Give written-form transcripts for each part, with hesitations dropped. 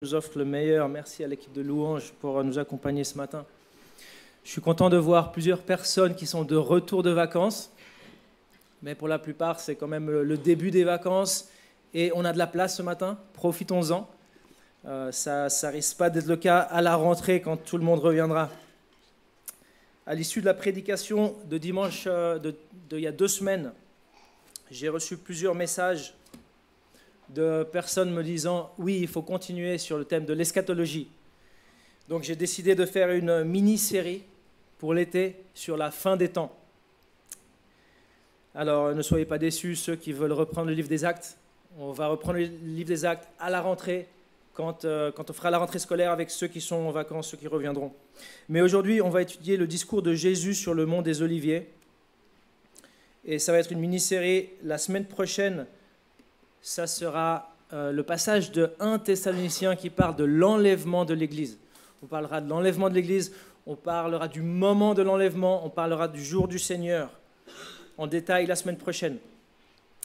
Nous offre le meilleur. Merci à l'équipe de Louange pour nous accompagner ce matin. Je suis content de voir plusieurs personnes qui sont de retour de vacances, mais pour la plupart, c'est quand même le début des vacances et on a de la place ce matin. Profitons-en. Ça risque pas d'être le cas à la rentrée quand tout le monde reviendra. À l'issue de la prédication de dimanche il y a 2 semaines, j'ai reçu plusieurs messages de personnes me disant « Oui, il faut continuer sur le thème de l'eschatologie ». Donc j'ai décidé de faire une mini-série pour l'été sur la fin des temps. Alors ne soyez pas déçus, ceux qui veulent reprendre le livre des Actes. On va reprendre le livre des Actes à la rentrée, quand on fera la rentrée scolaire avec ceux qui sont en vacances, ceux qui reviendront. Mais aujourd'hui, on va étudier le discours de Jésus sur le mont des Oliviers. Et ça va être une mini-série. La semaine prochaine, ça sera le passage de 1 Thessaloniciens qui parle de l'enlèvement de l'Église. On parlera de l'enlèvement de l'Église, on parlera du moment de l'enlèvement, on parlera du jour du Seigneur en détail la semaine prochaine.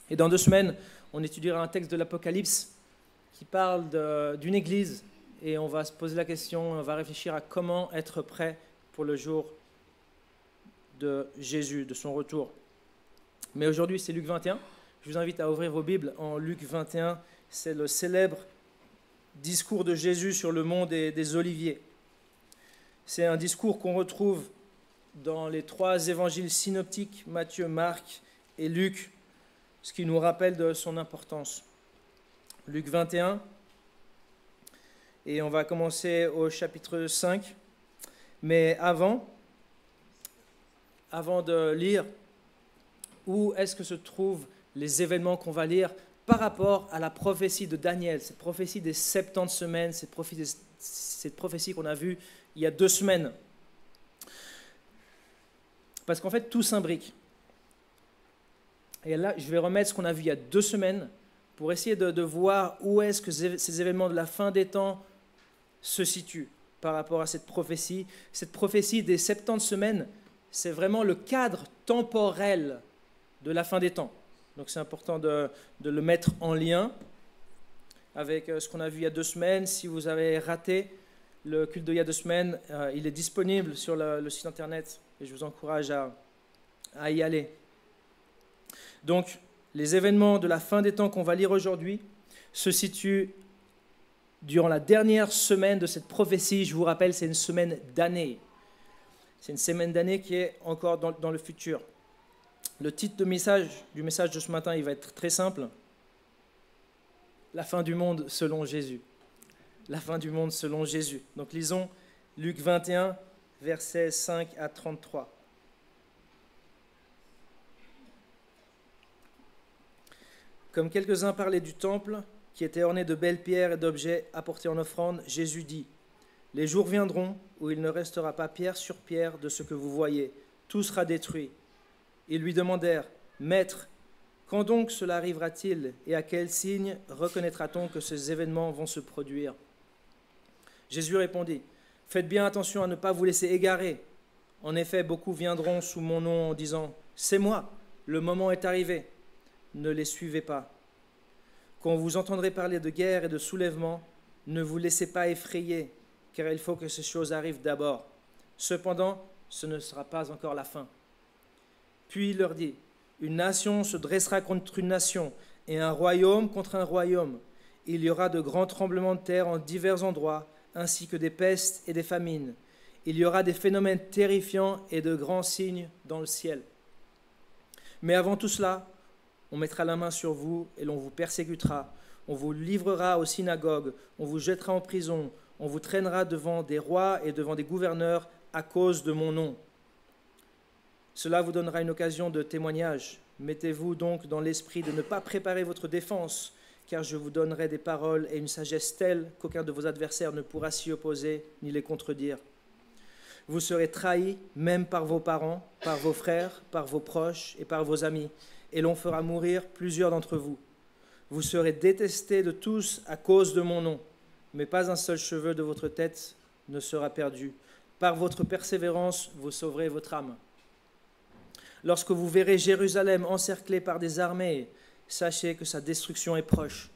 Et dans 2 semaines, on étudiera un texte de l'Apocalypse qui parle d'une Église et on va se poser la question, on va réfléchir à comment être prêt pour le jour de Jésus, de son retour. Mais aujourd'hui, c'est Luc 21. Je vous invite à ouvrir vos Bibles en Luc 21. C'est le célèbre discours de Jésus sur le mont des Oliviers. C'est un discours qu'on retrouve dans les 3 évangiles synoptiques, Matthieu, Marc et Luc, ce qui nous rappelle de son importance. Luc 21, et on va commencer au chapitre 5. Mais avant de lire, où est-ce que se trouvent les événements qu'on va lire par rapport à la prophétie de Daniel, cette prophétie des 70 semaines, cette prophétie qu'on a vue il y a 2 semaines. Parce qu'en fait, tout s'imbrique. Et là, je vais remettre ce qu'on a vu il y a 2 semaines pour essayer de voir où est-ce que ces événements de la fin des temps se situent par rapport à cette prophétie. Cette prophétie des 70 semaines, c'est vraiment le cadre temporel de la fin des temps. Donc c'est important de le mettre en lien avec ce qu'on a vu il y a 2 semaines. Si vous avez raté le culte d'il y a 2 semaines, il est disponible sur le site internet et je vous encourage à y aller. Donc les événements de la fin des temps qu'on va lire aujourd'hui se situent durant la dernière semaine de cette prophétie. Je vous rappelle, c'est une semaine d'année. C'est une semaine d'année qui est encore dans le futur. Le titre du message de ce matin, il va être très simple. La fin du monde selon Jésus. La fin du monde selon Jésus. Donc lisons Luc 21, versets 5 à 33. Comme quelques-uns parlaient du temple, qui était orné de belles pierres et d'objets apportés en offrande, Jésus dit : Les jours viendront où il ne restera pas pierre sur pierre de ce que vous voyez. Tout sera détruit. Ils lui demandèrent : Maître, quand donc cela arrivera-t-il et à quel signe reconnaîtra-t-on que ces événements vont se produire ? Jésus répondit : Faites bien attention à ne pas vous laisser égarer. En effet, beaucoup viendront sous mon nom en disant : C'est moi, le moment est arrivé. Ne les suivez pas. Quand vous entendrez parler de guerre et de soulèvement, ne vous laissez pas effrayer, car il faut que ces choses arrivent d'abord. Cependant, ce ne sera pas encore la fin. Puis il leur dit : Une nation se dressera contre une nation, et un royaume contre un royaume. Il y aura de grands tremblements de terre en divers endroits, ainsi que des pestes et des famines. Il y aura des phénomènes terrifiants et de grands signes dans le ciel. Mais avant tout cela, on mettra la main sur vous et l'on vous persécutera. On vous livrera aux synagogues, on vous jettera en prison, on vous traînera devant des rois et devant des gouverneurs à cause de mon nom. Cela vous donnera une occasion de témoignage. Mettez-vous donc dans l'esprit de ne pas préparer votre défense, car je vous donnerai des paroles et une sagesse telle qu'aucun de vos adversaires ne pourra s'y opposer ni les contredire. Vous serez trahis même par vos parents, par vos frères, par vos proches et par vos amis, et l'on fera mourir plusieurs d'entre vous. Vous serez détestés de tous à cause de mon nom, mais pas un seul cheveu de votre tête ne sera perdu. Par votre persévérance, vous sauverez votre âme. Lorsque vous verrez Jérusalem encerclée par des armées, sachez que sa destruction est proche.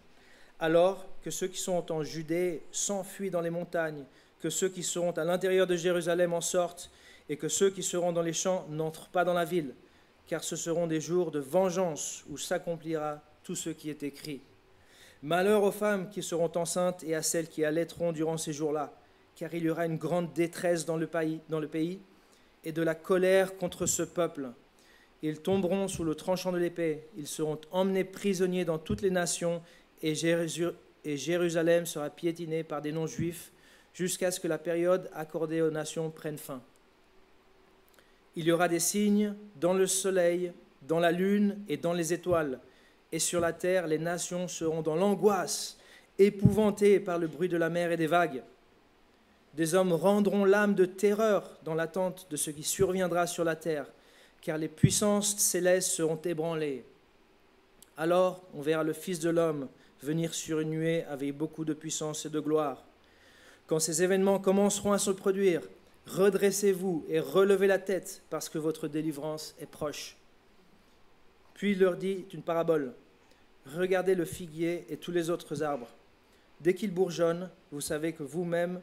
Alors, que ceux qui sont en Judée s'enfuient dans les montagnes, que ceux qui seront à l'intérieur de Jérusalem en sortent, et que ceux qui seront dans les champs n'entrent pas dans la ville, car ce seront des jours de vengeance où s'accomplira tout ce qui est écrit. Malheur aux femmes qui seront enceintes et à celles qui allaiteront durant ces jours-là, car il y aura une grande détresse dans le pays et de la colère contre ce peuple. Ils tomberont sous le tranchant de l'épée, ils seront emmenés prisonniers dans toutes les nations, et Jérusalem sera piétinée par des non-juifs jusqu'à ce que la période accordée aux nations prenne fin. Il y aura des signes dans le soleil, dans la lune et dans les étoiles, et sur la terre les nations seront dans l'angoisse, épouvantées par le bruit de la mer et des vagues. Des hommes rendront l'âme de terreur dans l'attente de ce qui surviendra sur la terre, car les puissances célestes seront ébranlées. Alors on verra le Fils de l'homme venir sur une nuée avec beaucoup de puissance et de gloire. Quand ces événements commenceront à se produire, redressez-vous et relevez la tête, parce que votre délivrance est proche. Puis il leur dit une parabole. Regardez le figuier et tous les autres arbres. Dès qu'ils bourgeonnent, vous savez de vous-même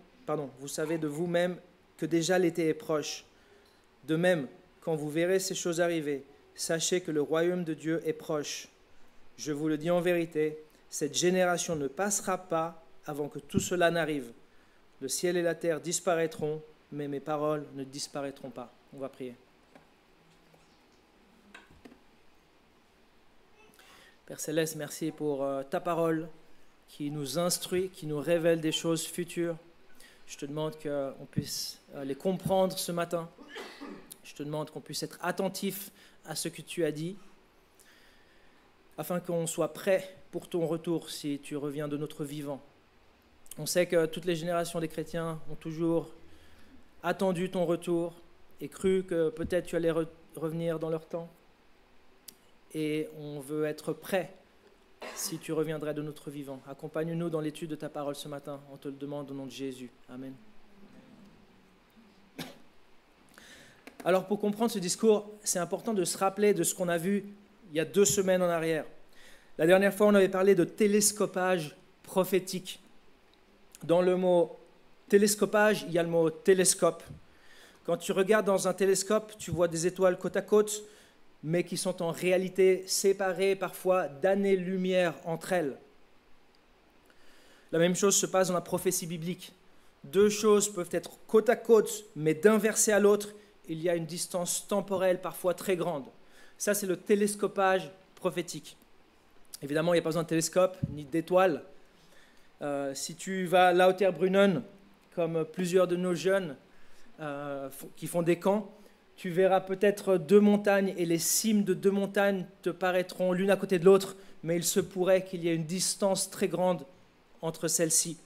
que déjà l'été est proche. De même, quand vous verrez ces choses arriver, sachez que le royaume de Dieu est proche. Je vous le dis en vérité, cette génération ne passera pas avant que tout cela n'arrive. Le ciel et la terre disparaîtront, mais mes paroles ne disparaîtront pas. On va prier. Père Céleste, merci pour ta parole qui nous instruit, qui nous révèle des choses futures. Je te demande qu'on puisse les comprendre ce matin. Je te demande qu'on puisse être attentif à ce que tu as dit, afin qu'on soit prêt pour ton retour si tu reviens de notre vivant. On sait que toutes les générations des chrétiens ont toujours attendu ton retour et cru que peut-être tu allais revenir dans leur temps. Et on veut être prêt si tu reviendrais de notre vivant. Accompagne-nous dans l'étude de ta parole ce matin. On te le demande au nom de Jésus. Amen. Alors pour comprendre ce discours, c'est important de se rappeler de ce qu'on a vu il y a 2 semaines en arrière. La dernière fois, on avait parlé de télescopage prophétique. Dans le mot télescopage, il y a le mot télescope. Quand tu regardes dans un télescope, tu vois des étoiles côte à côte, mais qui sont en réalité séparées parfois d'années-lumière entre elles. La même chose se passe dans la prophétie biblique. 2 choses peuvent être côte à côte, mais d'un verset à l'autre, il y a une distance temporelle parfois très grande. Ça, c'est le télescopage prophétique. Évidemment, il n'y a pas besoin de télescope ni d'étoiles. Si tu vas à Lauterbrunnen, comme plusieurs de nos jeunes qui font des camps, tu verras peut-être 2 montagnes et les cimes de 2 montagnes te paraîtront l'une à côté de l'autre, mais il se pourrait qu'il y ait une distance très grande entre celles-ci.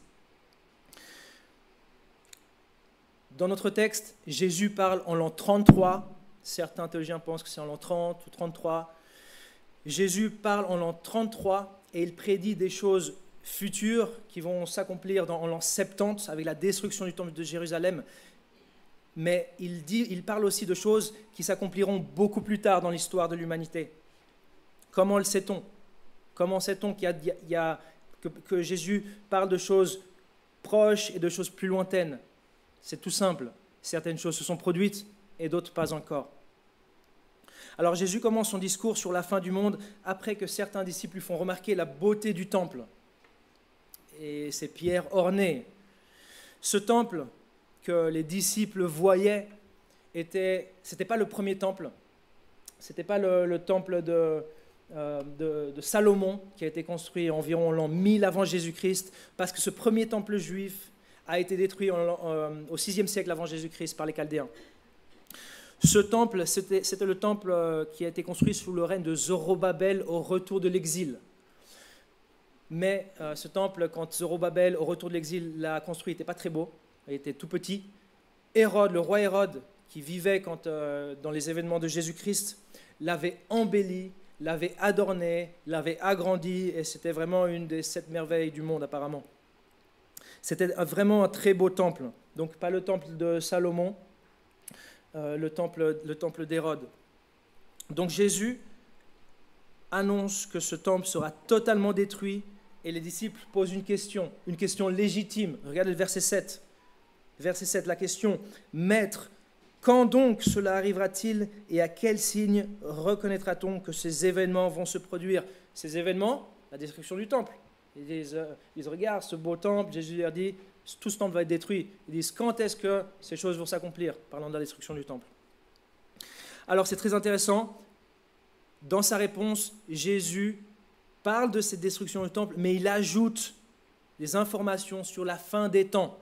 Dans notre texte, Jésus parle en l'an 33. Certains théologiens pensent que c'est en l'an 30 ou 33. Jésus parle en l'an 33 et il prédit des choses futures qui vont s'accomplir en l'an 70 avec la destruction du temple de Jérusalem. Mais il parle aussi de choses qui s'accompliront beaucoup plus tard dans l'histoire de l'humanité. Comment le sait-on? Comment sait-on que Jésus parle de choses proches et de choses plus lointaines? C'est tout simple. Certaines choses se sont produites et d'autres pas encore. Alors Jésus commence son discours sur la fin du monde après que certains disciples lui font remarquer la beauté du temple et ses pierres ornées. Ce temple que les disciples voyaient, c'était pas le premier temple, c'était pas le temple de Salomon qui a été construit environ l'an 1000 avant Jésus-Christ, parce que ce premier temple juif a été détruit au 6e siècle avant Jésus-Christ par les Chaldéens. Ce temple, c'était le temple qui a été construit sous le règne de Zorobabel au retour de l'exil. Mais ce temple, quand Zorobabel, au retour de l'exil, l'a construit, il n'était pas très beau, il était tout petit. Hérode, le roi Hérode, qui vivait dans les événements de Jésus-Christ, l'avait embelli, l'avait adorné, l'avait agrandi, et c'était vraiment une des 7 merveilles du monde apparemment. C'était vraiment un très beau temple. Donc pas le temple de Salomon, le temple d'Hérode. Donc Jésus annonce que ce temple sera totalement détruit et les disciples posent une question légitime. Regardez le verset 7. Verset 7, la question, « Maître, quand donc cela arrivera-t-il et à quel signe reconnaîtra-t-on que ces événements vont se produire ?» Ces événements, la destruction du temple. Ils regardent ce beau temple, Jésus leur dit, tout ce temple va être détruit. Ils disent, quand est-ce que ces choses vont s'accomplir, parlant de la destruction du temple. Alors c'est très intéressant, dans sa réponse, Jésus parle de cette destruction du temple, mais il ajoute des informations sur la fin des temps.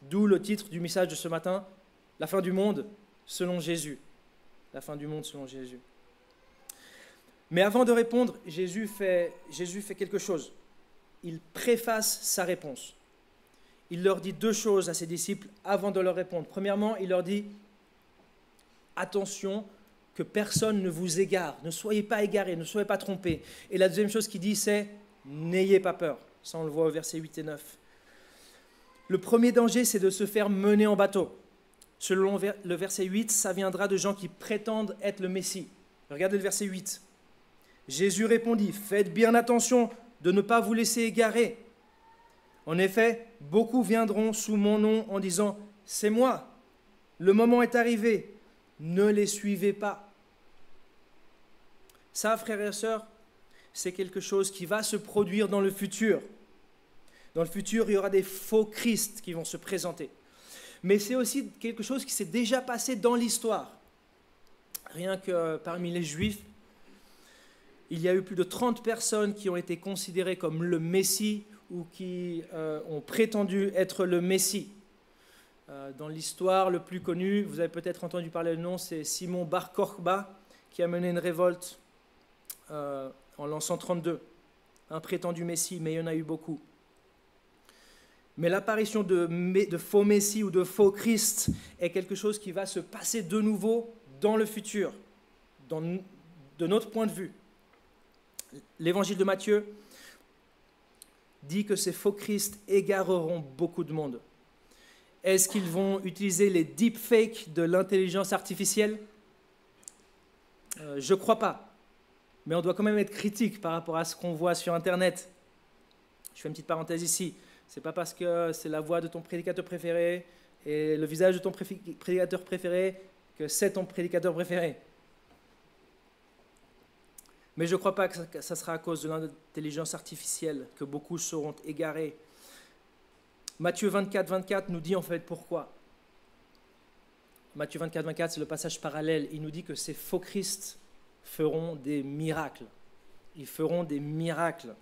D'où le titre du message de ce matin, « La fin du monde selon Jésus ». La fin du monde selon Jésus. Mais avant de répondre, Jésus fait quelque chose. Il préface sa réponse. Il leur dit deux choses à ses disciples avant de leur répondre. Premièrement, il leur dit « Attention que personne ne vous égare, ne soyez pas égarés, ne soyez pas trompés. » Et la deuxième chose qu'il dit, c'est « N'ayez pas peur ». Ça, on le voit au verset 8 et 9. Le premier danger, c'est de se faire mener en bateau. Selon le verset 8, ça viendra de gens qui prétendent être le Messie. Regardez le verset 8. Jésus répondit, « Faites bien attention de ne pas vous laisser égarer. En effet, beaucoup viendront sous mon nom en disant, « C'est moi, le moment est arrivé, ne les suivez pas. » Ça, frères et sœurs, c'est quelque chose qui va se produire dans le futur. Dans le futur, il y aura des faux Christ qui vont se présenter. Mais c'est aussi quelque chose qui s'est déjà passé dans l'histoire. Rien que parmi les Juifs, il y a eu plus de 30 personnes qui ont été considérées comme le Messie ou qui ont prétendu être le Messie. Dans l'histoire, le plus connu, vous avez peut-être entendu parler le nom, c'est Simon Bar Kokhba qui a mené une révolte en l'an 132. Un prétendu Messie, mais il y en a eu beaucoup. Mais l'apparition de faux Messie ou de faux Christ est quelque chose qui va se passer de nouveau dans le futur, de notre point de vue. L'évangile de Matthieu dit que ces faux Christ égareront beaucoup de monde. Est-ce qu'ils vont utiliser les deepfakes de l'intelligence artificielle ? Je ne crois pas. Mais on doit quand même être critique par rapport à ce qu'on voit sur Internet. Je fais une petite parenthèse ici. Ce n'est pas parce que c'est la voix de ton prédicateur préféré et le visage de ton prédicateur préféré que c'est ton prédicateur préféré. Mais je ne crois pas que ça sera à cause de l'intelligence artificielle que beaucoup seront égarés. Matthieu 24, 24 nous dit en fait pourquoi. Matthieu 24, 24, c'est le passage parallèle. Il nous dit que ces faux Christ feront des miracles. Ils feront des miracles.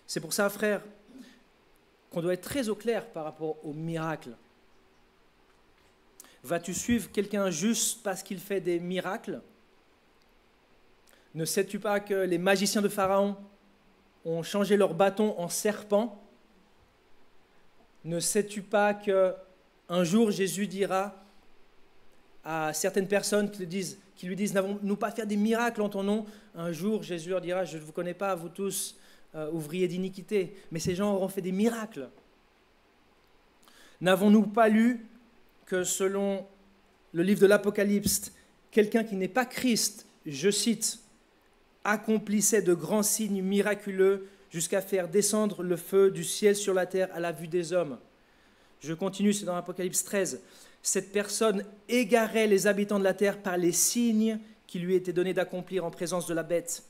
C'est pour ça, frère, qu'on doit être très au clair par rapport aux miracles. Vas-tu suivre quelqu'un juste parce qu'il fait des miracles ? Ne sais-tu pas que les magiciens de Pharaon ont changé leur bâton en serpent ? Ne sais-tu pas qu'un jour Jésus dira à certaines personnes qui lui disent « N'avons-nous pas fait des miracles en ton nom ?» Un jour Jésus leur dira « Je ne vous connais pas, vous tous, ouvriers d'iniquité. » Mais ces gens auront fait des miracles. N'avons-nous pas lu que selon le livre de l'Apocalypse, quelqu'un qui n'est pas Christ, je cite, accomplissait de grands signes miraculeux jusqu'à faire descendre le feu du ciel sur la terre à la vue des hommes. Je continue, c'est dans l'Apocalypse 13. Cette personne égarait les habitants de la terre par les signes qui lui étaient donnés d'accomplir en présence de la bête.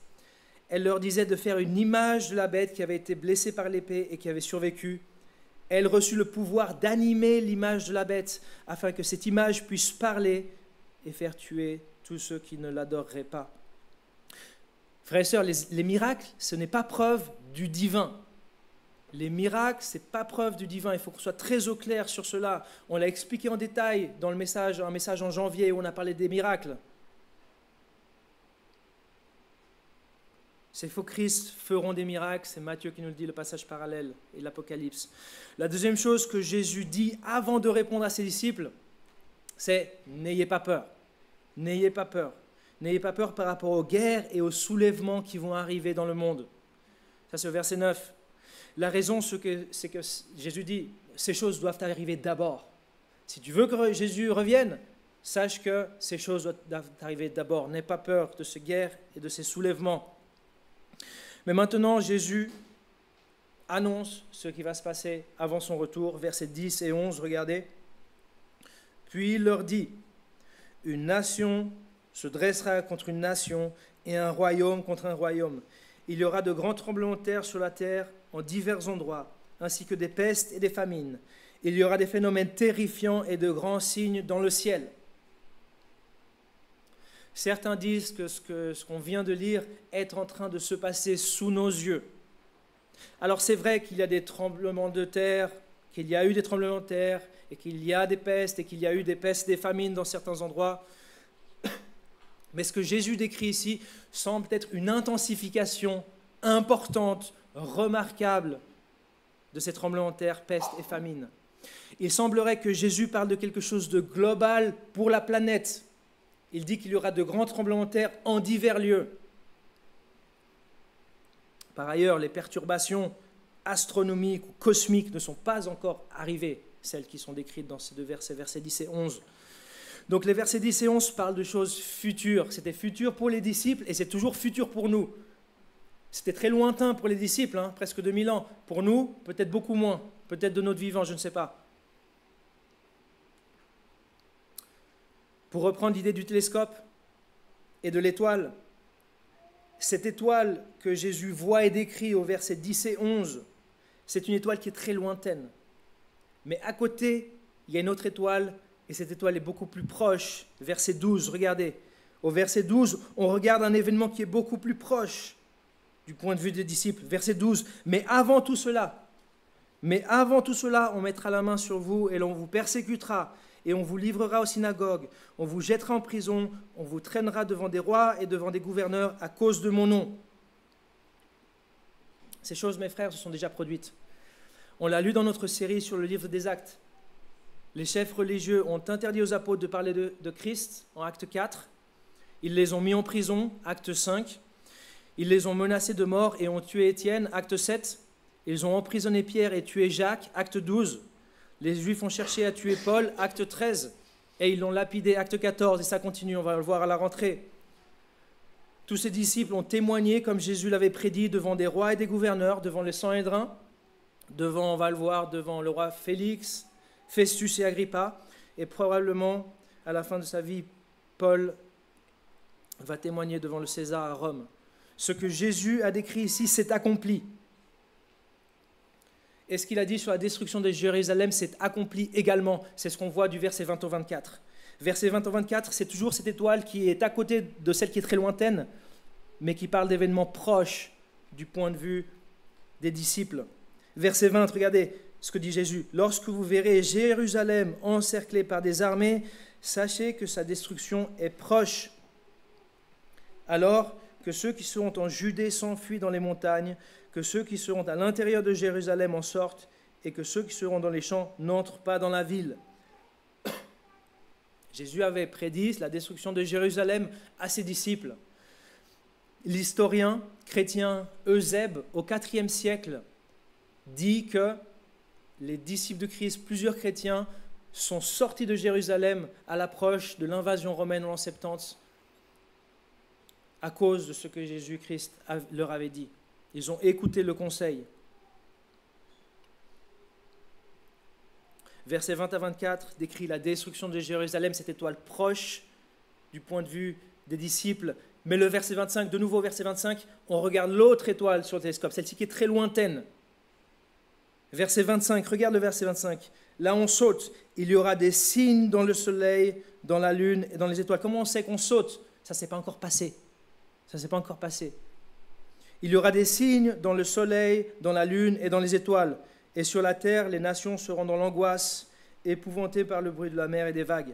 Elle leur disait de faire une image de la bête qui avait été blessée par l'épée et qui avait survécu. Elle reçut le pouvoir d'animer l'image de la bête afin que cette image puisse parler et faire tuer tous ceux qui ne l'adoreraient pas. Frères et sœurs, les miracles, ce n'est pas preuve du divin. Les miracles, ce n'est pas preuve du divin. Il faut qu'on soit très au clair sur cela. On l'a expliqué en détail dans un message en janvier où on a parlé des miracles. Ces faux Christ feront des miracles, c'est Matthieu qui nous le dit, le passage parallèle et l'Apocalypse. La deuxième chose que Jésus dit avant de répondre à ses disciples, c'est « N'ayez pas peur, n'ayez pas peur ». N'ayez pas peur par rapport aux guerres et aux soulèvements qui vont arriver dans le monde. Ça, c'est au verset 9. La raison, c'est que Jésus dit, ces choses doivent arriver d'abord. Si tu veux que Jésus revienne, sache que ces choses doivent arriver d'abord. N'aie pas peur de ces guerres et de ces soulèvements. Mais maintenant, Jésus annonce ce qui va se passer avant son retour. Versets 10 et 11, regardez. Puis il leur dit, une nation se dressera contre une nation et un royaume contre un royaume. Il y aura de grands tremblements de terre sur la terre en divers endroits, ainsi que des pestes et des famines. Il y aura des phénomènes terrifiants et de grands signes dans le ciel. Certains disent que ce qu'on vient de lire est en train de se passer sous nos yeux. Alors c'est vrai qu'il y a des tremblements de terre, qu'il y a eu des tremblements de terre, et qu'il y a des pestes, et qu'il y a eu des pestes, des famines dans certains endroits. Mais ce que Jésus décrit ici semble être une intensification importante, remarquable de ces tremblements de terre, pestes et famines. Il semblerait que Jésus parle de quelque chose de global pour la planète. Il dit qu'il y aura de grands tremblements de terre en divers lieux. Par ailleurs, les perturbations astronomiques ou cosmiques ne sont pas encore arrivées, celles qui sont décrites dans ces deux versets, versets 10 et 11. Donc les versets 10 et 11 parlent de choses futures. C'était futur pour les disciples et c'est toujours futur pour nous. C'était très lointain pour les disciples, presque 2000 ans. Pour nous, peut-être beaucoup moins, peut-être de notre vivant, je ne sais pas. Pour reprendre l'idée du télescope et de l'étoile, cette étoile que Jésus voit et décrit au verset 10 et 11, c'est une étoile qui est très lointaine. Mais à côté, il y a une autre étoile, et cette étoile est beaucoup plus proche. Verset 12, regardez. Au verset 12, on regarde un événement qui est beaucoup plus proche du point de vue des disciples. Verset 12, mais avant tout cela, on mettra la main sur vous et l'on vous persécutera et on vous livrera aux synagogues, on vous jettera en prison, on vous traînera devant des rois et devant des gouverneurs à cause de mon nom. Ces choses, mes frères, se sont déjà produites. On l'a lu dans notre série sur le livre des Actes. Les chefs religieux ont interdit aux apôtres de parler de Christ en acte 4. Ils les ont mis en prison, acte 5. Ils les ont menacés de mort et ont tué Étienne, acte 7. Ils ont emprisonné Pierre et tué Jacques, acte 12. Les Juifs ont cherché à tuer Paul, acte 13. Et ils l'ont lapidé, acte 14. Et ça continue, on va le voir à la rentrée. Tous ces disciples ont témoigné, comme Jésus l'avait prédit, devant des rois et des gouverneurs, devant les Sanhédrins, devant, on va le voir, devant le roi Félix, Festus et Agrippa, et probablement, à la fin de sa vie, Paul va témoigner devant le César à Rome. Ce que Jésus a décrit ici s'est accompli. Et ce qu'il a dit sur la destruction de Jérusalem s'est accompli également. C'est ce qu'on voit du verset 20 au 24. Verset 20 au 24, c'est toujours cette étoile qui est à côté de celle qui est très lointaine, mais qui parle d'événements proches du point de vue des disciples. Verset 20, regardez ce que dit Jésus. « Lorsque vous verrez Jérusalem encerclée par des armées, sachez que sa destruction est proche. Alors que ceux qui seront en Judée s'enfuient dans les montagnes, que ceux qui seront à l'intérieur de Jérusalem en sortent, et que ceux qui seront dans les champs n'entrent pas dans la ville. » Jésus avait prédit la destruction de Jérusalem à ses disciples. L'historien chrétien Eusèbe, au IVe siècle, dit que les disciples de Christ, plusieurs chrétiens, sont sortis de Jérusalem à l'approche de l'invasion romaine en l'an 70 à cause de ce que Jésus-Christ leur avait dit. Ils ont écouté le conseil. Versets 20 à 24 décrit la destruction de Jérusalem, cette étoile proche du point de vue des disciples. Mais le verset 25, de nouveau verset 25, on regarde l'autre étoile sur le télescope, celle-ci qui est très lointaine. Verset 25, regarde le verset 25. Là on saute, il y aura des signes dans le soleil, dans la lune et dans les étoiles. Comment on sait qu'on saute? Ça ne s'est pas encore passé. Ça ne s'est pas encore passé. Il y aura des signes dans le soleil, dans la lune et dans les étoiles. Et sur la terre, les nations seront dans l'angoisse, épouvantées par le bruit de la mer et des vagues.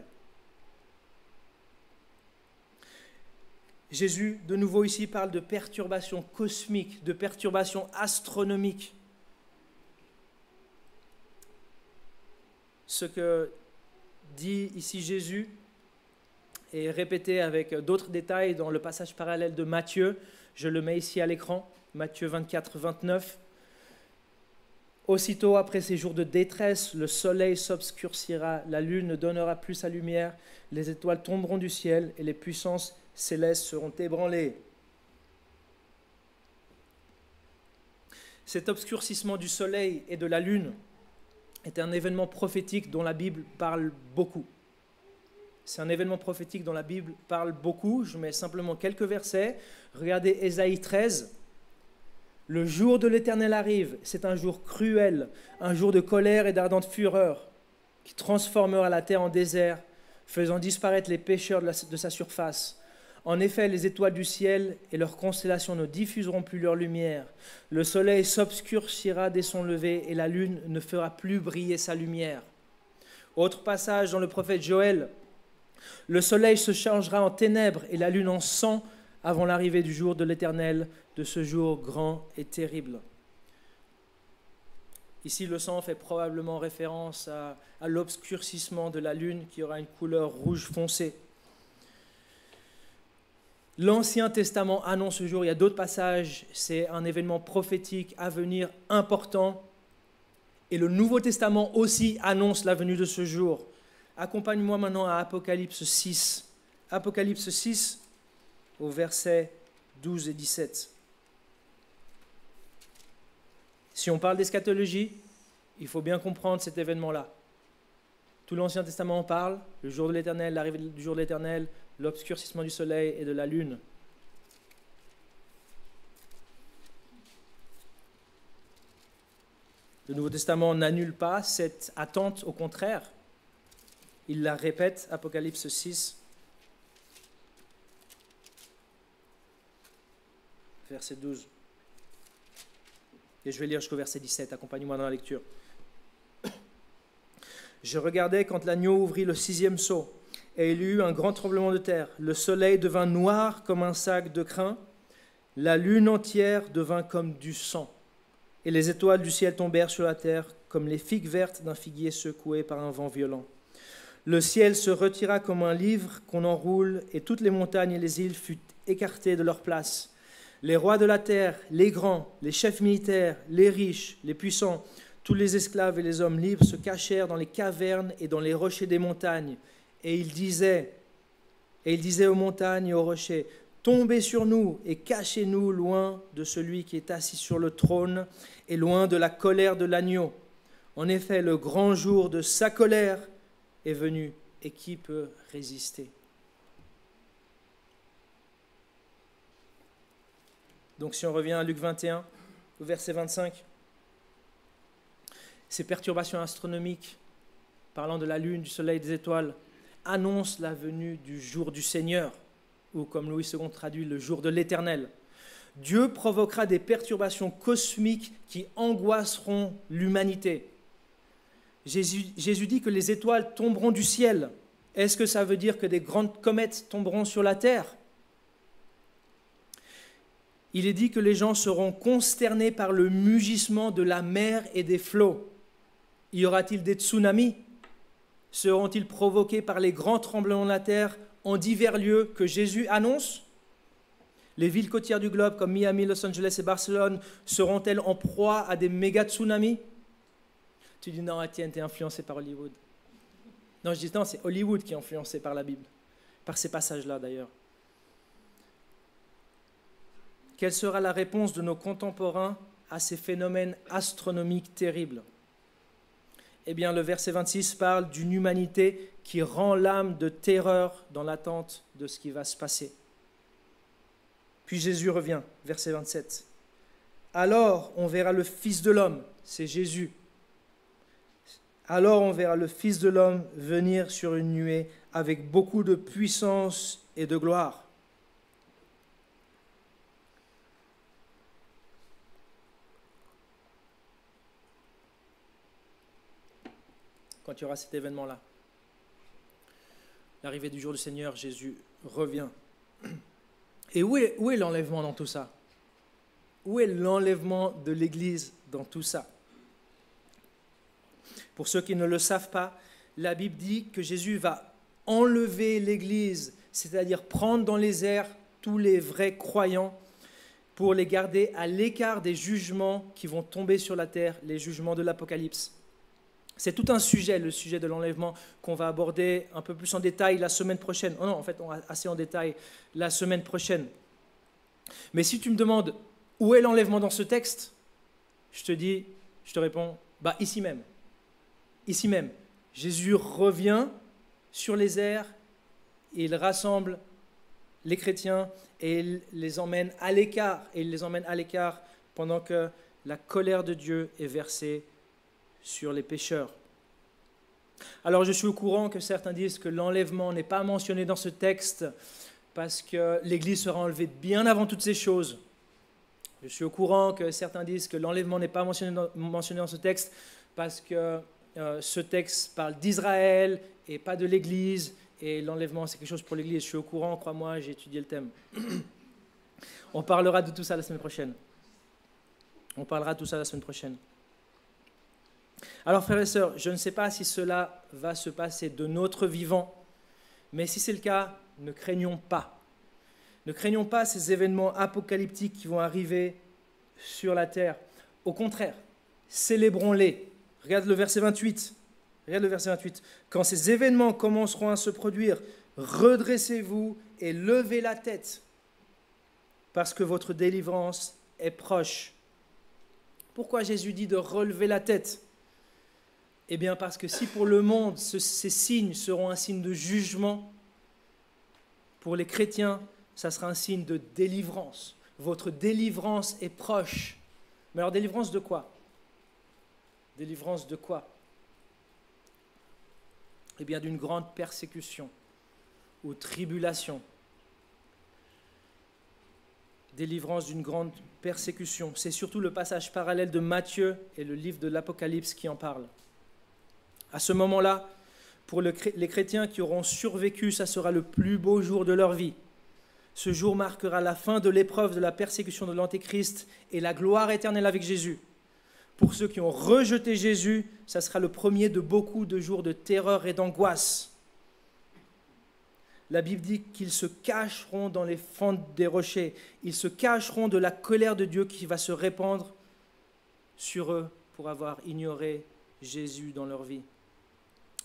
Jésus, de nouveau ici, parle de perturbations cosmiques, de perturbations astronomiques. Ce que dit ici Jésus est répété avec d'autres détails dans le passage parallèle de Matthieu. Je le mets ici à l'écran, Matthieu 24, 29. Aussitôt après ces jours de détresse, le soleil s'obscurcira, la lune ne donnera plus sa lumière, les étoiles tomberont du ciel et les puissances célestes seront ébranlées. Cet obscurcissement du soleil et de la lune est un événement prophétique dont la Bible parle beaucoup. C'est un événement prophétique dont la Bible parle beaucoup. Je mets simplement quelques versets. Regardez Ésaïe 13. Le jour de l'Éternel arrive, c'est un jour cruel, un jour de colère et d'ardente fureur, qui transformera la terre en désert, faisant disparaître les pécheurs de sa surface. En effet, les étoiles du ciel et leurs constellations ne diffuseront plus leur lumière. Le soleil s'obscurcira dès son lever et la lune ne fera plus briller sa lumière. Autre passage dans le prophète Joël. Le soleil se changera en ténèbres et la lune en sang avant l'arrivée du jour de l'Éternel, de ce jour grand et terrible. Ici, le sang fait probablement référence à l'obscurcissement de la lune qui aura une couleur rouge foncé. L'Ancien Testament annonce ce jour, il y a d'autres passages, c'est un événement prophétique à venir important. Et le Nouveau Testament aussi annonce la venue de ce jour. Accompagne-moi maintenant à Apocalypse 6. Apocalypse 6, au versets 12 et 17. Si on parle d'eschatologie, il faut bien comprendre cet événement-là. Tout l'Ancien Testament en parle, le jour de l'Éternel, l'arrivée du jour de l'Éternel, l'obscurcissement du soleil et de la lune. Le Nouveau Testament n'annule pas cette attente, au contraire. Il la répète, Apocalypse 6, verset 12. Et je vais lire jusqu'au verset 17, accompagnez-moi dans la lecture. Je regardais quand l'agneau ouvrit le 6e sceau, et il y eut un grand tremblement de terre. Le soleil devint noir comme un sac de crin, la lune entière devint comme du sang, et les étoiles du ciel tombèrent sur la terre comme les figues vertes d'un figuier secoué par un vent violent. Le ciel se retira comme un livre qu'on enroule, et toutes les montagnes et les îles furent écartées de leur place. Les rois de la terre, les grands, les chefs militaires, les riches, les puissants, tous les esclaves et les hommes libres se cachèrent dans les cavernes et dans les rochers des montagnes. Et il disait aux montagnes et aux rochers, « Tombez sur nous et cachez-nous loin de celui qui est assis sur le trône et loin de la colère de l'agneau. En effet, le grand jour de sa colère est venu, et qui peut résister ?» Donc si on revient à Luc 21, au verset 25, ces perturbations astronomiques, parlant de la lune, du soleil, des étoiles, annoncent la venue du jour du Seigneur, ou comme Louis II traduit, le jour de l'Éternel. Dieu provoquera des perturbations cosmiques qui angoisseront l'humanité. Jésus dit que les étoiles tomberont du ciel. Est-ce que ça veut dire que des grandes comètes tomberont sur la terre ? Il est dit que les gens seront consternés par le mugissement de la mer et des flots. Y aura-t-il des tsunamis ? Seront-ils provoqués par les grands tremblements de la terre en divers lieux que Jésus annonce ? Les villes côtières du globe comme Miami, Los Angeles et Barcelone seront-elles en proie à des méga tsunamis ? Tu dis non, Etienne, t'es influencé par Hollywood. Non, je dis non, c'est Hollywood qui est influencé par la Bible, par ces passages-là d'ailleurs. Quelle sera la réponse de nos contemporains à ces phénomènes astronomiques terribles ? Eh bien, le verset 26 parle d'une humanité qui rend l'âme de terreur dans l'attente de ce qui va se passer. Puis Jésus revient, verset 27. Alors on verra le Fils de l'homme, c'est Jésus. Alors on verra le Fils de l'homme venir sur une nuée avec beaucoup de puissance et de gloire. Quand il y aura cet événement-là, l'arrivée du jour du Seigneur, Jésus revient. Et où est l'enlèvement dans tout ça ? Où est l'enlèvement de l'Église dans tout ça ? Pour ceux qui ne le savent pas, la Bible dit que Jésus va enlever l'Église, c'est-à-dire prendre dans les airs tous les vrais croyants pour les garder à l'écart des jugements qui vont tomber sur la terre, les jugements de l'Apocalypse. C'est tout un sujet, le sujet de l'enlèvement, qu'on va aborder un peu plus en détail la semaine prochaine. Oh non, en fait, assez en détail la semaine prochaine. Mais si tu me demandes où est l'enlèvement dans ce texte, Je te réponds, ici même. Ici même. Jésus revient sur les airs, et il rassemble les chrétiens et il les emmène à l'écart. Et il les emmène à l'écart pendant que la colère de Dieu est versée sur les pécheurs. Alors je suis au courant que certains disent que l'enlèvement n'est pas mentionné dans ce texte parce que l'Église sera enlevée bien avant toutes ces choses. Je suis au courant que certains disent que l'enlèvement n'est pas mentionné dans ce texte parce que ce texte parle d'Israël et pas de l'Église, et l'enlèvement c'est quelque chose pour l'Église. Je suis au courant, crois-moi, j'ai étudié le thème. On parlera de tout ça la semaine prochaine. Alors frères et sœurs, je ne sais pas si cela va se passer de notre vivant, mais si c'est le cas, ne craignons pas. Ne craignons pas ces événements apocalyptiques qui vont arriver sur la terre. Au contraire, célébrons-les. Regarde le verset 28. Quand ces événements commenceront à se produire, redressez-vous et levez la tête, parce que votre délivrance est proche. Pourquoi Jésus dit de relever la tête ? Eh bien parce que si pour le monde, ces signes seront un signe de jugement, pour les chrétiens, ça sera un signe de délivrance. Votre délivrance est proche. Mais alors délivrance de quoi ? Délivrance de quoi ? Eh bien d'une grande persécution ou tribulation. Délivrance d'une grande persécution. C'est surtout le passage parallèle de Matthieu et le livre de l'Apocalypse qui en parle. À ce moment-là, pour les chrétiens qui auront survécu, ça sera le plus beau jour de leur vie. Ce jour marquera la fin de l'épreuve de la persécution de l'Antéchrist et la gloire éternelle avec Jésus. Pour ceux qui ont rejeté Jésus, ça sera le premier de beaucoup de jours de terreur et d'angoisse. La Bible dit qu'ils se cacheront dans les fentes des rochers. Ils se cacheront de la colère de Dieu qui va se répandre sur eux pour avoir ignoré Jésus dans leur vie.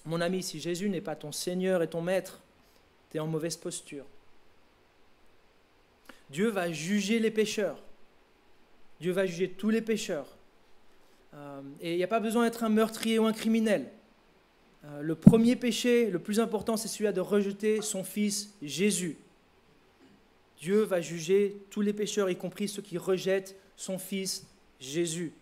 Mon ami, si Jésus n'est pas ton Seigneur et ton Maître, tu es en mauvaise posture. Dieu va juger les pécheurs. Dieu va juger tous les pécheurs. Et il n'y a pas besoin d'être un meurtrier ou un criminel. Le premier péché, le plus important, c'est celui de rejeter son Fils Jésus. Dieu va juger tous les pécheurs, y compris ceux qui rejettent son Fils Jésus.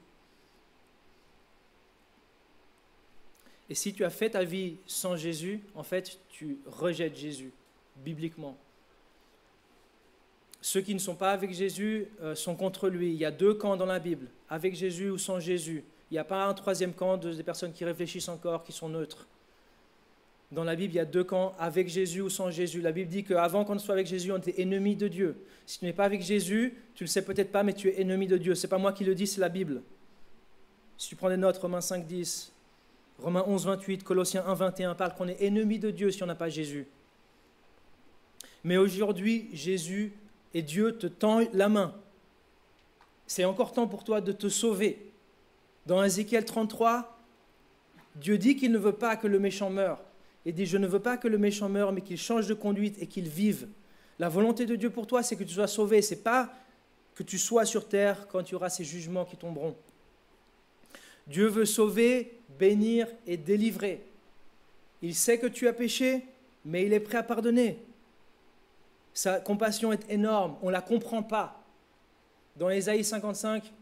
Et si tu as fait ta vie sans Jésus, en fait, tu rejettes Jésus, bibliquement. Ceux qui ne sont pas avec Jésus sont contre lui. Il y a deux camps dans la Bible, avec Jésus ou sans Jésus. Il n'y a pas un troisième camp des personnes qui réfléchissent encore, qui sont neutres. Dans la Bible, il y a deux camps, avec Jésus ou sans Jésus. La Bible dit qu'avant qu'on soit avec Jésus, on était ennemi de Dieu. Si tu n'es pas avec Jésus, tu ne le sais peut-être pas, mais tu es ennemi de Dieu. Ce n'est pas moi qui le dis, c'est la Bible. Si tu prends des notes, Romains 5, 10, Romains 11, 28, Colossiens 1, 21, parle qu'on est ennemi de Dieu si on n'a pas Jésus. Mais aujourd'hui, Jésus et Dieu te tend la main. C'est encore temps pour toi de te sauver. Dans Ézéchiel 33, Dieu dit qu'il ne veut pas que le méchant meure. Il dit, je ne veux pas que le méchant meure, mais qu'il change de conduite et qu'il vive. La volonté de Dieu pour toi, c'est que tu sois sauvé. Ce n'est pas que tu sois sur terre quand il y aura ces jugements qui tomberont. Dieu veut sauver, bénir et délivrer. Il sait que tu as péché, mais il est prêt à pardonner. Sa compassion est énorme, on ne la comprend pas. Dans Ésaïe 55,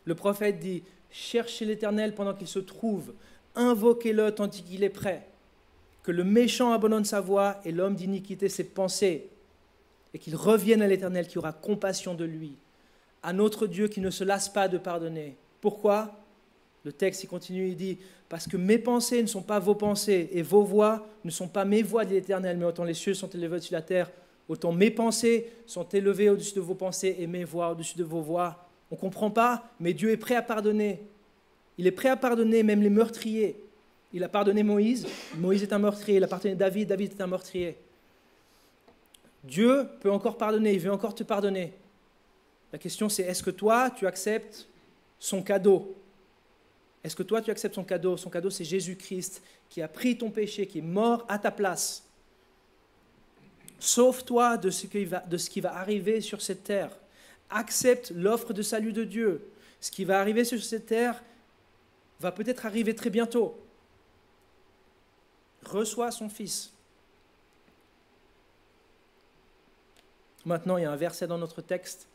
le prophète dit « Cherchez l'Éternel pendant qu'il se trouve, invoquez-le tant qu'il est prêt, que le méchant abandonne sa voie et l'homme d'iniquité ses pensées, et qu'il revienne à l'Éternel qui aura compassion de lui, à notre Dieu qui ne se lasse pas de pardonner. » Pourquoi ? Le texte il continue, il dit « Parce que mes pensées ne sont pas vos pensées, et vos voies ne sont pas mes voies, dit l'Éternel, mais autant les cieux sont élevés au-dessus de la terre, autant mes pensées sont élevées au-dessus de vos pensées, et mes voies au-dessus de vos voies. » On ne comprend pas, mais Dieu est prêt à pardonner. Il est prêt à pardonner même les meurtriers. Il a pardonné Moïse. Moïse est un meurtrier. Il a pardonné David. David est un meurtrier. Dieu peut encore pardonner. Il veut encore te pardonner. La question c'est, est-ce que toi, tu acceptes son cadeau ? Est-ce que toi, tu acceptes son cadeau ? Son cadeau, c'est Jésus-Christ qui a pris ton péché, qui est mort à ta place. Sauve-toi de ce qui va arriver sur cette terre. Accepte l'offre de salut de Dieu. Ce qui va arriver sur cette terre va peut-être arriver très bientôt. Reçoit son Fils. Maintenant, il y a un verset dans notre texte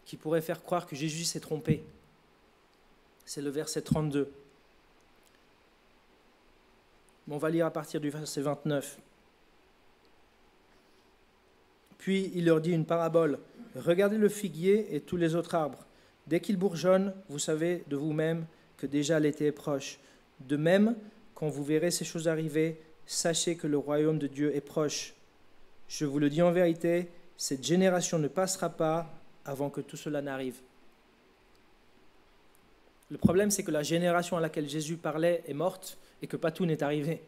qui pourrait faire croire que Jésus s'est trompé. C'est le verset 32. On va lire à partir du verset 29. Puis il leur dit une parabole. Regardez le figuier et tous les autres arbres. Dès qu'ils bourgeonnent, vous savez de vous-même que déjà l'été est proche. De même, quand vous verrez ces choses arriver, sachez que le royaume de Dieu est proche. Je vous le dis en vérité, cette génération ne passera pas avant que tout cela n'arrive. Le problème, c'est que la génération à laquelle Jésus parlait est morte et que pas tout n'est arrivé.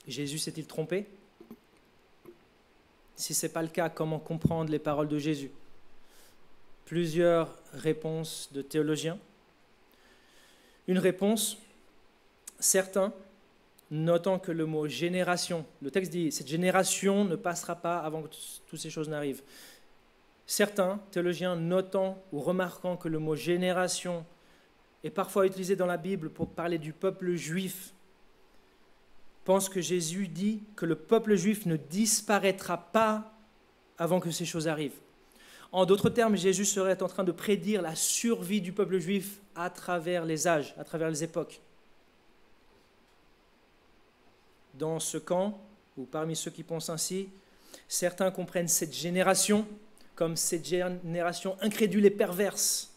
Jésus s'est-il trompé? Si ce n'est pas le cas, comment comprendre les paroles de Jésus? Plusieurs réponses de théologiens. Une réponse, certains, notant que le mot génération, le texte dit « cette génération ne passera pas avant que toutes ces choses n'arrivent ». Certains théologiens notant ou remarquant que le mot génération est parfois utilisé dans la Bible pour parler du peuple juif, pensent que Jésus dit que le peuple juif ne disparaîtra pas avant que ces choses arrivent. En d'autres termes, Jésus serait en train de prédire la survie du peuple juif à travers les âges, à travers les époques. Dans ce camp, ou parmi ceux qui pensent ainsi, certains comprennent cette génération comme cette génération incrédule et perverse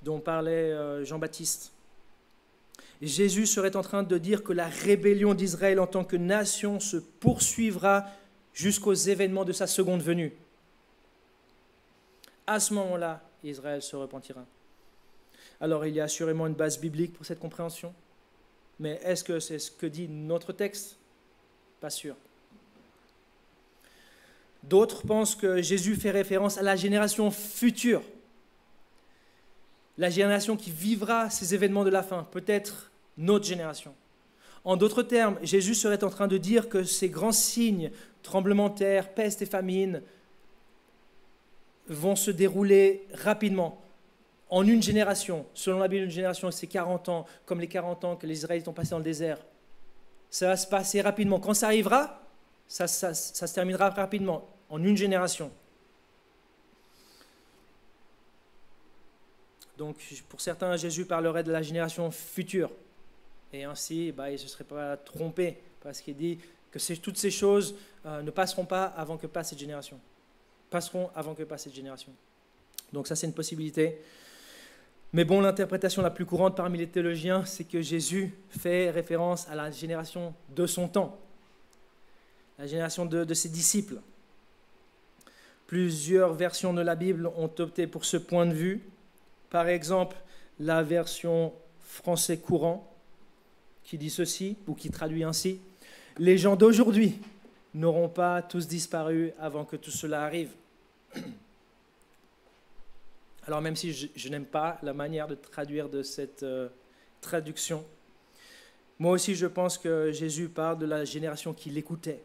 dont parlait Jean-Baptiste. Jésus serait en train de dire que la rébellion d'Israël en tant que nation se poursuivra jusqu'aux événements de sa seconde venue. À ce moment-là, Israël se repentira. Alors, il y a assurément une base biblique pour cette compréhension. Mais est-ce que c'est ce que dit notre texte? Pas sûr. D'autres pensent que Jésus fait référence à la génération future, la génération qui vivra ces événements de la fin, peut-être notre génération. En d'autres termes, Jésus serait en train de dire que ces grands signes, tremblements de terre, peste et famine, vont se dérouler rapidement, en une génération. Selon la Bible, une génération, c'est 40 ans, comme les 40 ans que les Israélites ont passés dans le désert. Ça va se passer rapidement. Quand ça arrivera, ça se terminera rapidement, en une génération. Donc, pour certains, Jésus parlerait de la génération future. Et ainsi, il ne se serait pas trompé, parce qu'il dit que toutes ces choses ne passeront pas avant que passe cette génération. Passeront avant que passe cette génération. Donc ça, c'est une possibilité. Mais bon, l'interprétation la plus courante parmi les théologiens, c'est que Jésus fait référence à la génération de son temps, la génération de ses disciples. Plusieurs versions de la Bible ont opté pour ce point de vue. Par exemple, la version français courant, qui dit ceci, ou qui traduit ainsi: « Les gens d'aujourd'hui n'auront pas tous disparu avant que tout cela arrive. » Alors même si je n'aime pas la manière de traduire de cette traduction, moi aussi je pense que Jésus parle de la génération qui l'écoutait.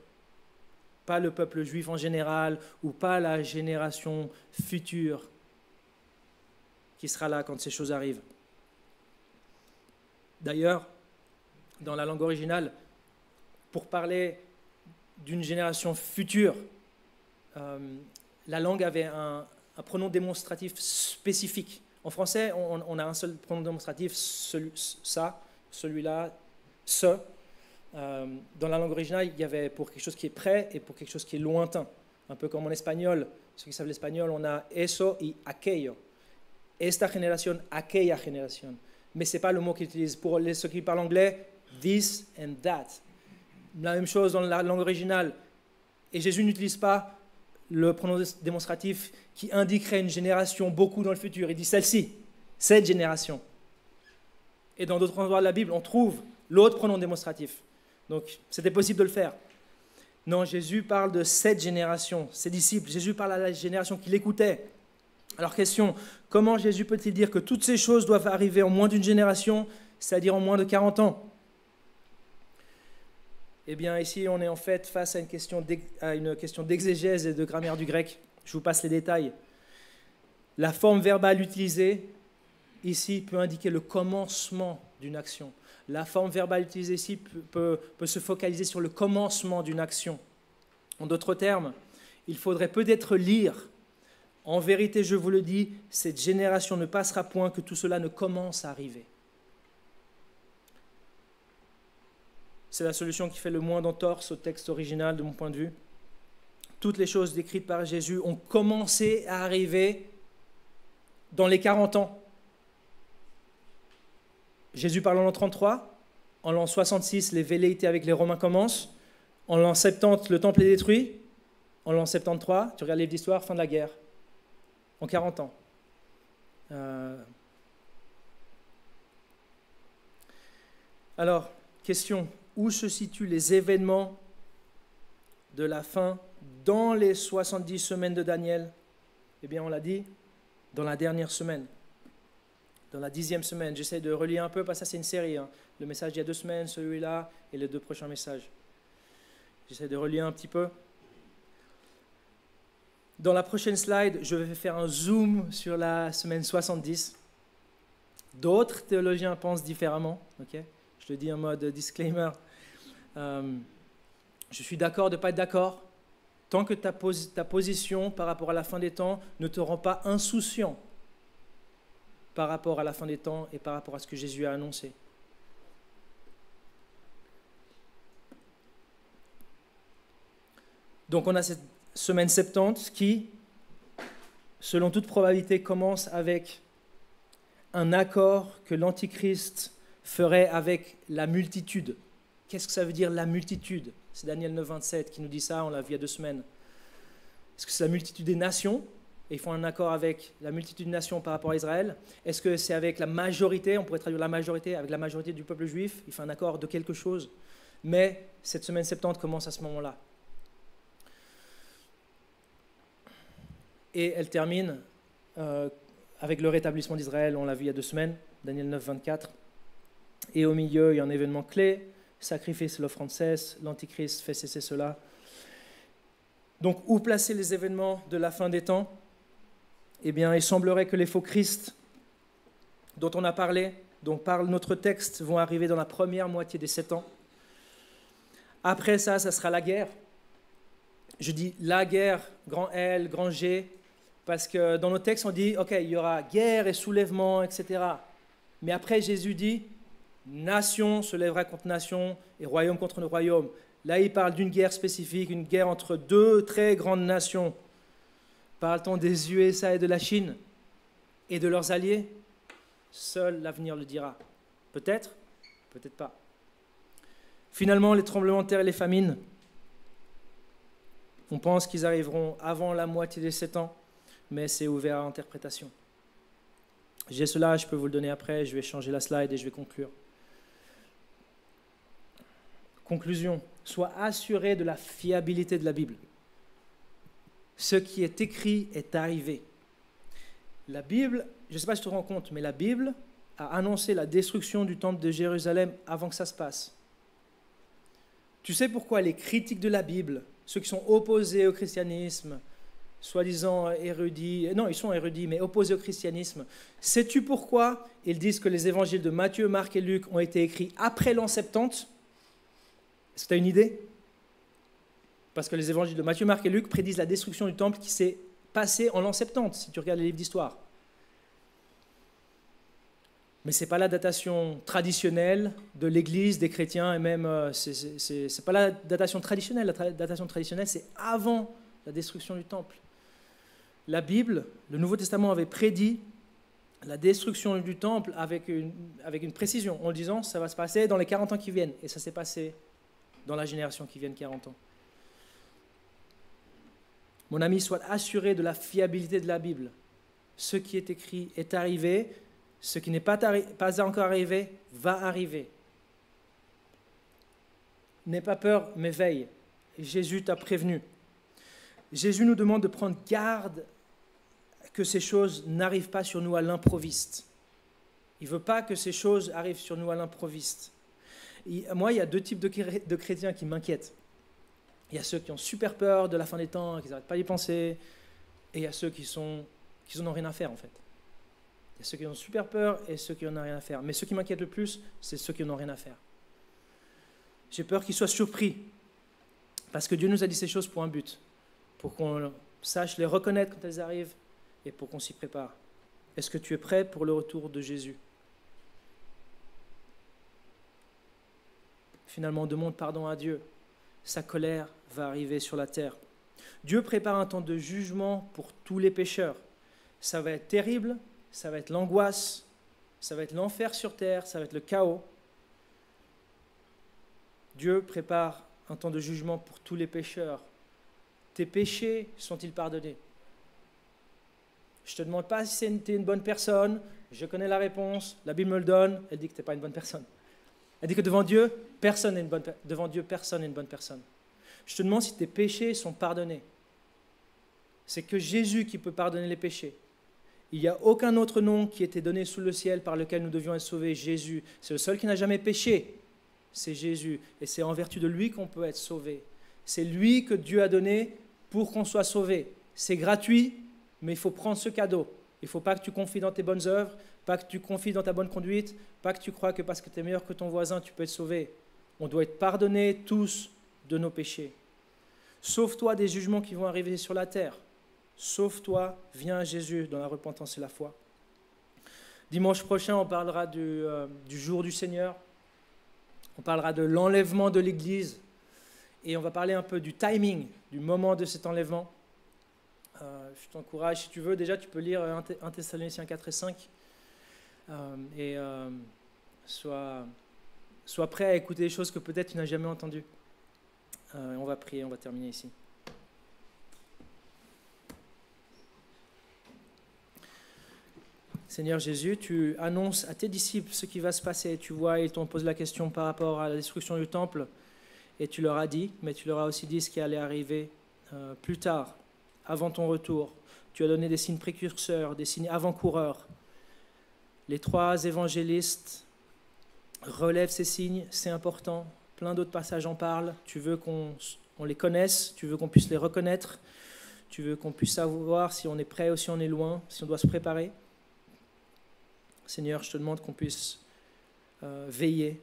Pas le peuple juif en général, ou pas la génération future qui sera là quand ces choses arrivent. D'ailleurs, dans la langue originale, pour parler d'une génération future, la langue avait un pronom démonstratif spécifique. En français, on a un seul pronom démonstratif, celui-là, ce. Dans la langue originale, il y avait pour quelque chose qui est près et pour quelque chose qui est lointain. Un peu comme en espagnol. Ceux qui savent l'espagnol, on a eso y aquello. Esta generación, aquella generación. Mais ce n'est pas le mot qu'ils utilisent. Pour ceux qui parlent anglais, this and that. La même chose dans la langue originale. Et Jésus n'utilise pas le pronom démonstratif qui indiquerait une génération beaucoup dans le futur. Il dit celle-ci, cette génération. Et dans d'autres endroits de la Bible, on trouve l'autre pronom démonstratif. Donc, c'était possible de le faire. Non, Jésus parle de cette génération, ses disciples. Jésus parle à la génération qui l'écoutait. Alors, question, comment Jésus peut-il dire que toutes ces choses doivent arriver en moins d'une génération, c'est-à-dire en moins de 40 ans? Eh bien, ici, on est en fait face à une question d'exégèse et de grammaire du grec. Je vous passe les détails. La forme verbale utilisée ici peut indiquer le commencement d'une action. La forme verbale utilisée ici peut se focaliser sur le commencement d'une action. En d'autres termes, il faudrait peut-être lire « En vérité, je vous le dis, cette génération ne passera point que tout cela ne commence à arriver. » C'est la solution qui fait le moins d'entorse au texte original de mon point de vue. Toutes les choses décrites par Jésus ont commencé à arriver dans les 40 ans. Jésus parle en l'an 33, en l'an 66, les velléités avec les Romains commencent, en l'an 70, le temple est détruit, en l'an 73, tu regardes les livres d'histoire, fin de la guerre, en 40 ans. Alors, question, où se situent les événements de la fin dans les 70 semaines de Daniel? Eh bien, on l'a dit, dans la dernière semaine. Dans la 10e semaine, j'essaie de relier un peu, parce que ça c'est une série. Hein. Le message d'il y a 2 semaines, celui-là, et les 2 prochains messages. J'essaie de relier un petit peu. Dans la prochaine slide, je vais faire un zoom sur la semaine 70. D'autres théologiens pensent différemment. Okay, je le dis en mode disclaimer. Je suis d'accord de ne pas être d'accord. Tant que ta position par rapport à la fin des temps ne te rend pas insouciant par rapport à la fin des temps et par rapport à ce que Jésus a annoncé. Donc on a cette semaine 70 qui, selon toute probabilité, commence avec un accord que l'Antichrist ferait avec la multitude. Qu'est-ce que ça veut dire la multitude? C'est Daniel 9, 27 qui nous dit ça, on l'a vu il y a 2 semaines. Est-ce que c'est la multitude des nations? Et ils font un accord avec la multitude des nations par rapport à Israël. Est-ce que c'est avec la majorité? On pourrait traduire la majorité, avec la majorité du peuple juif. Il fait un accord de quelque chose. Mais cette semaine 70 commence à ce moment-là. Et elle termine avec le rétablissement d'Israël, on l'a vu il y a 2 semaines, Daniel 9, 24. Et au milieu, il y a un événement clé, sacrifice, l'offrande cesse, l'Antichrist fait cesser cela. Donc, où placer les événements de la fin des temps? Eh bien, il semblerait que les faux Christ dont on a parlé, dont parle notre texte, vont arriver dans la première moitié des 7 ans. Après ça, ça sera la guerre. Je dis la guerre, grand L, grand G, parce que dans nos textes, on dit, OK, il y aura guerre et soulèvement, etc. Mais après, Jésus dit, nation se lèvera contre nation et royaume contre royaume. Là, il parle d'une guerre spécifique, une guerre entre 2 très grandes nations. Parle-t-on des USA et de la Chine et de leurs alliés? Seul l'avenir le dira. Peut-être, peut-être pas. Finalement, les tremblements de terre et les famines, on pense qu'ils arriveront avant la moitié des 7 ans, mais c'est ouvert à interprétation. J'ai cela, je peux vous le donner après, je vais changer la slide et je vais conclure. Conclusion, sois assuré de la fiabilité de la Bible. Ce qui est écrit est arrivé. La Bible, je ne sais pas si tu te rends compte, mais la Bible a annoncé la destruction du temple de Jérusalem avant que ça se passe. Tu sais pourquoi les critiques de la Bible, ceux qui sont opposés au christianisme, soi-disant érudits, non, ils sont érudits, mais opposés au christianisme, sais-tu pourquoi ils disent que les évangiles de Matthieu, Marc et Luc ont été écrits après l'an 70? Est-ce que tu as une idée? Parce que les évangiles de Matthieu, Marc et Luc prédisent la destruction du temple qui s'est passée en l'an 70, si tu regardes les livres d'histoire. Mais ce n'est pas la datation traditionnelle de l'Église, des chrétiens, et même, ce n'est pas la datation traditionnelle. La datation traditionnelle, c'est avant la destruction du temple. La Bible, le Nouveau Testament avait prédit la destruction du temple avec une précision, en disant ça va se passer dans les 40 ans qui viennent. Et ça s'est passé dans la génération qui vient, 40 ans. Mon ami, sois assuré de la fiabilité de la Bible. Ce qui est écrit est arrivé, ce qui n'est pas encore arrivé va arriver. N'aie pas peur, mais veille. Jésus t'a prévenu. Jésus nous demande de prendre garde que ces choses n'arrivent pas sur nous à l'improviste. Il ne veut pas que ces choses arrivent sur nous à l'improviste. Moi, il y a 2 types de chrétiens qui m'inquiètent. Il y a ceux qui ont super peur de la fin des temps, qui n'arrêtent pas d'y penser, et il y a ceux qui sont qu'ils n'en ont rien à faire en fait. Il y a ceux qui ont super peur et ceux qui n'en ont rien à faire. Mais ceux qui m'inquiètent le plus, c'est ceux qui n'en ont rien à faire. J'ai peur qu'ils soient surpris, parce que Dieu nous a dit ces choses pour un but, pour qu'on sache les reconnaître quand elles arrivent et pour qu'on s'y prépare. Est-ce que tu es prêt pour le retour de Jésus? Finalement, on demande pardon à Dieu. Sa colère va arriver sur la terre. Dieu prépare un temps de jugement pour tous les pécheurs. Ça va être terrible, ça va être l'angoisse, ça va être l'enfer sur terre, ça va être le chaos. Dieu prépare un temps de jugement pour tous les pécheurs. Tes péchés sont-ils pardonnés? Je ne te demande pas si tu es une bonne personne, je connais la réponse, la Bible me le donne, elle dit que tu n'es pas une bonne personne. Elle dit que devant Dieu, personne n'est une bonne personne. Je te demande si tes péchés sont pardonnés. C'est que Jésus qui peut pardonner les péchés. Il n'y a aucun autre nom qui était donné sous le ciel par lequel nous devions être sauvés, Jésus. C'est le seul qui n'a jamais péché, c'est Jésus. Et c'est en vertu de lui qu'on peut être sauvé. C'est lui que Dieu a donné pour qu'on soit sauvé. C'est gratuit, mais il faut prendre ce cadeau. Il ne faut pas que tu confies dans tes bonnes œuvres, pas que tu confies dans ta bonne conduite, pas que tu crois que parce que tu es meilleur que ton voisin, tu peux être sauvé. On doit être pardonnés tous de nos péchés. Sauve-toi des jugements qui vont arriver sur la terre. Sauve-toi, viens à Jésus dans la repentance et la foi. Dimanche prochain, on parlera du jour du Seigneur. On parlera de l'enlèvement de l'Église. Et on va parler un peu du timing, du moment de cet enlèvement. Je t'encourage, si tu veux, déjà tu peux lire 1 Thessaloniciens 4 et 5. Sois prêt à écouter des choses que peut-être tu n'as jamais entendues. On va prier, on va terminer ici. Seigneur Jésus, tu annonces à tes disciples ce qui va se passer. Tu vois, ils t'ont posé la question par rapport à la destruction du temple et tu leur as dit, mais tu leur as aussi dit ce qui allait arriver plus tard, avant ton retour. Tu as donné des signes précurseurs, des signes avant-coureurs. Les 3 évangélistes relèvent ces signes, c'est important. Plein d'autres passages en parlent. Tu veux qu'on les connaisse, tu veux qu'on puisse les reconnaître, tu veux qu'on puisse savoir si on est prêt ou si on est loin, si on doit se préparer. Seigneur, je te demande qu'on puisse veiller,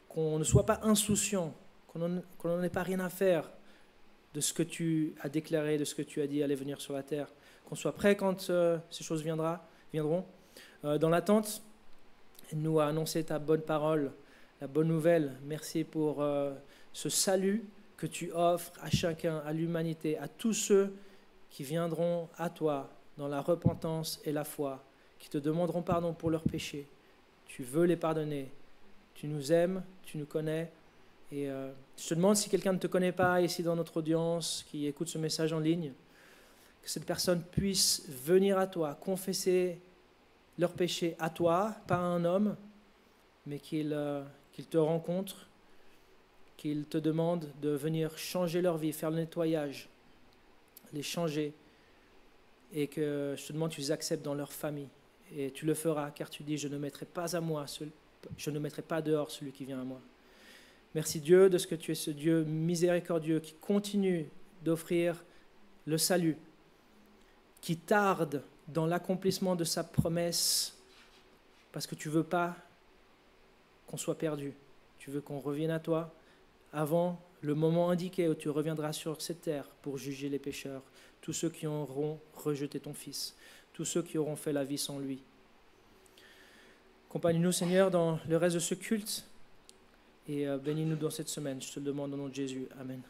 qu'on ne soit pas insouciant, qu'on n'en ait pas rien à faire de ce que tu as déclaré, de ce que tu as dit allait venir sur la terre, qu'on soit prêt quand ces choses viendront. Dans l'attente, nous a annoncé ta bonne parole, la bonne nouvelle. Merci pour ce salut que tu offres à chacun, à l'humanité, à tous ceux qui viendront à toi dans la repentance et la foi, qui te demanderont pardon pour leurs péchés. Tu veux les pardonner. Tu nous aimes, tu nous connais. Et je te demande si quelqu'un ne te connaît pas ici dans notre audience, qui écoute ce message en ligne, que cette personne puisse venir à toi, confesser leurs péchés à toi, pas à un homme, mais qu'il te rencontre, qu'il te demande de venir changer leur vie, faire le nettoyage, les changer, et que je te demande que tu les acceptes dans leur famille. Et tu le feras, car tu dis, je ne mettrai pas dehors celui qui vient à moi. Merci Dieu de ce que tu es ce Dieu miséricordieux qui continue d'offrir le salut, qui tarde dans l'accomplissement de sa promesse, parce que tu ne veux pas qu'on soit perdu. Tu veux qu'on revienne à toi avant le moment indiqué où tu reviendras sur cette terre pour juger les pécheurs, tous ceux qui auront rejeté ton Fils, tous ceux qui auront fait la vie sans lui. Accompagne-nous, Seigneur, dans le reste de ce culte et bénis-nous dans cette semaine. Je te le demande au nom de Jésus. Amen.